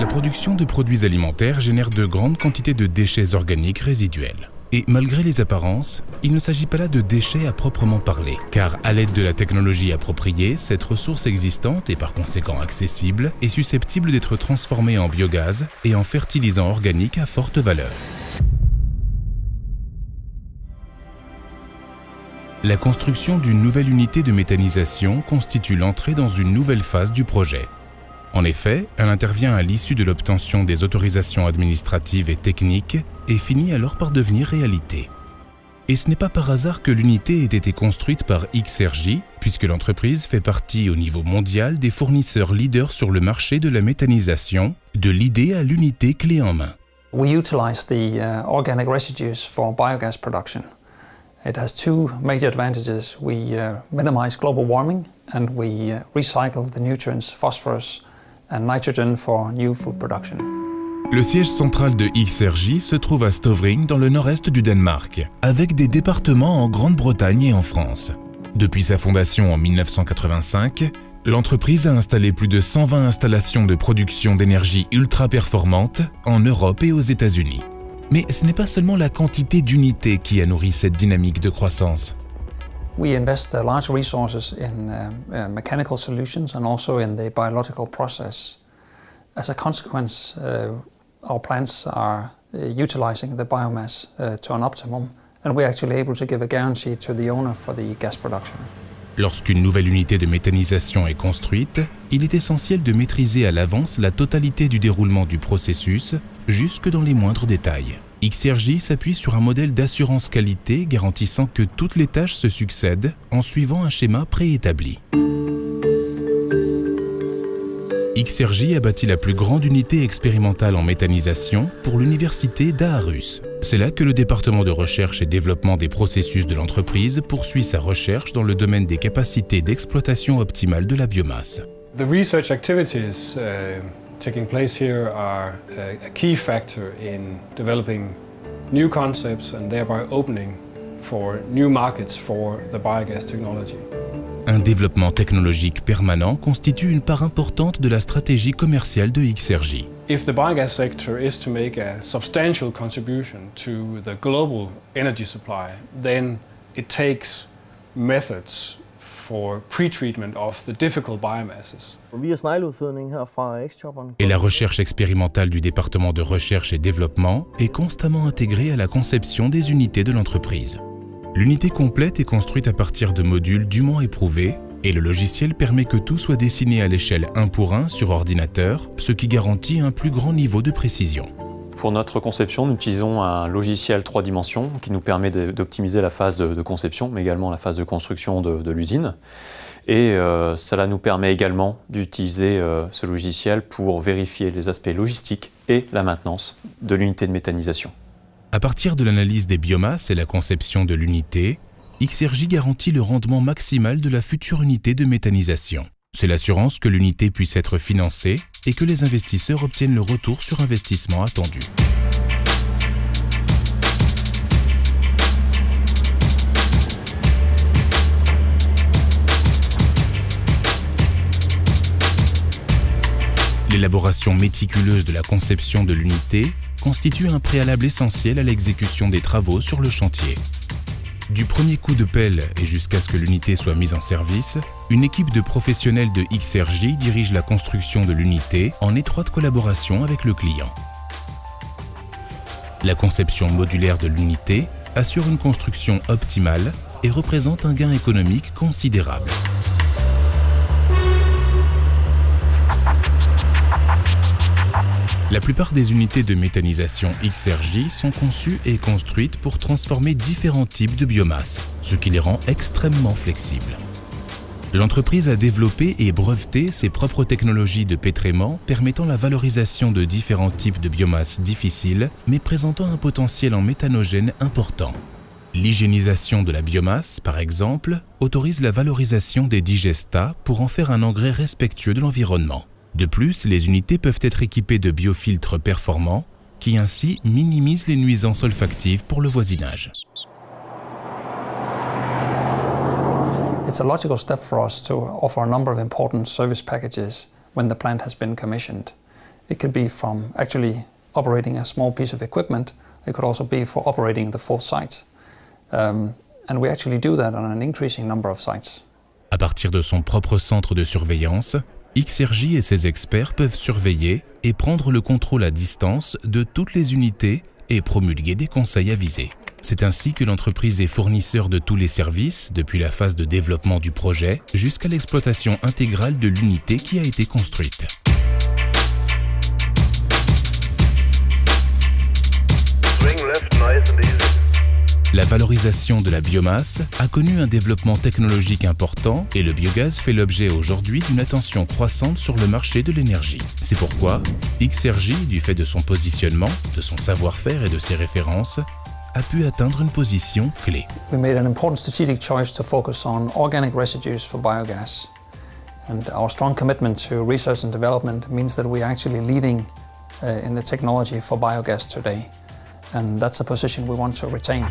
La production de produits alimentaires génère de grandes quantités de déchets organiques résiduels. Et malgré les apparences, il ne s'agit pas là de déchets à proprement parler, car à l'aide de la technologie appropriée, cette ressource existante et par conséquent accessible est susceptible d'être transformée en biogaz et en fertilisant organique à forte valeur. La construction d'une nouvelle unité de méthanisation constitue l'entrée dans une nouvelle phase du projet. En effet, elle intervient à l'issue de l'obtention des autorisations administratives et techniques et finit alors par devenir réalité. Et ce n'est pas par hasard que l'unité ait été construite par XRJ, puisque l'entreprise fait partie au niveau mondial des fournisseurs leaders sur le marché de la méthanisation, de l'idée à l'unité clé en main. We utilize the organic residues for biogas production. It has two major advantages. We minimize global warming and we recycle the nutrients phosphorus and nitrogen for new food production. Le siège central de XRJ se trouve à Støvring dans le nord-est du Danemark, avec des départements en Grande-Bretagne et en France. Depuis sa fondation en 1985, l'entreprise a installé plus de 120 installations de production d'énergie ultra-performantes en Europe et aux États-Unis. Mais ce n'est pas seulement la quantité d'unités qui a nourri cette dynamique de croissance. We invest large resources in mechanical solutions and also in the biological process. As a consequence, our plants are utilizing the biomass to an optimum, and we're actually able to give a guarantee to the owner for the gas production. Lorsqu'une nouvelle unité de méthanisation est construite, il est essentiel de maîtriser à l'avance la totalité du déroulement du processus, jusque dans les moindres détails. XRJ s'appuie sur un modèle d'assurance qualité garantissant que toutes les tâches se succèdent en suivant un schéma préétabli. XRJ a bâti la plus grande unité expérimentale en méthanisation pour l'université d'Aarhus. C'est là que le département de recherche et développement des processus de l'entreprise poursuit sa recherche dans le domaine des capacités d'exploitation optimale de la biomasse. The research activities taking place here are a key factor in developing new concepts and thereby opening for new markets for the biogas technology. Un développement technologique permanent constitue une part importante de la stratégie commerciale de XRJ. If the biogas sector is to make a substantial contribution to the global energy supply, then it takes methods for pre-treatment of the difficult biomasses. Et la recherche expérimentale du département de recherche et développement est constamment intégrée à la conception des unités de l'entreprise. L'unité complète est construite à partir de modules dûment éprouvés et le logiciel permet que tout soit dessiné à l'échelle 1 pour 1 sur ordinateur, ce qui garantit un plus grand niveau de précision. Pour notre conception, nous utilisons un logiciel 3 dimensions qui nous permet d'optimiser la phase de conception, mais également la phase de construction de l'usine. Et cela nous permet également d'utiliser ce logiciel pour vérifier les aspects logistiques et la maintenance de l'unité de méthanisation. À partir de l'analyse des biomasses et la conception de l'unité, XRJ garantit le rendement maximal de la future unité de méthanisation. C'est l'assurance que l'unité puisse être financée et que les investisseurs obtiennent le retour sur investissement attendu. L'élaboration méticuleuse de la conception de l'unité constitue un préalable essentiel à l'exécution des travaux sur le chantier. Du premier coup de pelle et jusqu'à ce que l'unité soit mise en service, une équipe de professionnels de XRJ dirige la construction de l'unité en étroite collaboration avec le client. La conception modulaire de l'unité assure une construction optimale et représente un gain économique considérable. La plupart des unités de méthanisation XRJ sont conçues et construites pour transformer différents types de biomasse, ce qui les rend extrêmement flexibles. L'entreprise a développé et breveté ses propres technologies de pétrément permettant la valorisation de différents types de biomasse difficiles, mais présentant un potentiel en méthanogène important. L'hygiénisation de la biomasse, par exemple, autorise la valorisation des digestats pour en faire un engrais respectueux de l'environnement. De plus, les unités peuvent être équipées de biofiltres performants qui ainsi minimisent les nuisances olfactives pour le voisinage. It's a logical step for us to offer a number of important service packages when the plant has been commissioned. It could be from actually operating a small piece of equipment. It could also be for operating the full site. And we actually do that on an increasing number of sites. À partir de son propre centre de surveillance, XRJ et ses experts peuvent surveiller et prendre le contrôle à distance de toutes les unités et promulguer des conseils avisés. C'est ainsi que l'entreprise est fournisseur de tous les services, depuis la phase de développement du projet jusqu'à l'exploitation intégrale de l'unité qui a été construite. La valorisation de la biomasse a connu un développement technologique important et le biogaz fait l'objet aujourd'hui d'une attention croissante sur le marché de l'énergie. C'est pourquoi XRJ, du fait de son positionnement, de son savoir-faire et de ses références, a pu atteindre une position clé. We made an important strategic choice to focus on organic residues for biogas. And our strong commitment to research and development means that we are actually leading in the technology for biogas today. And that's a position we want to retain.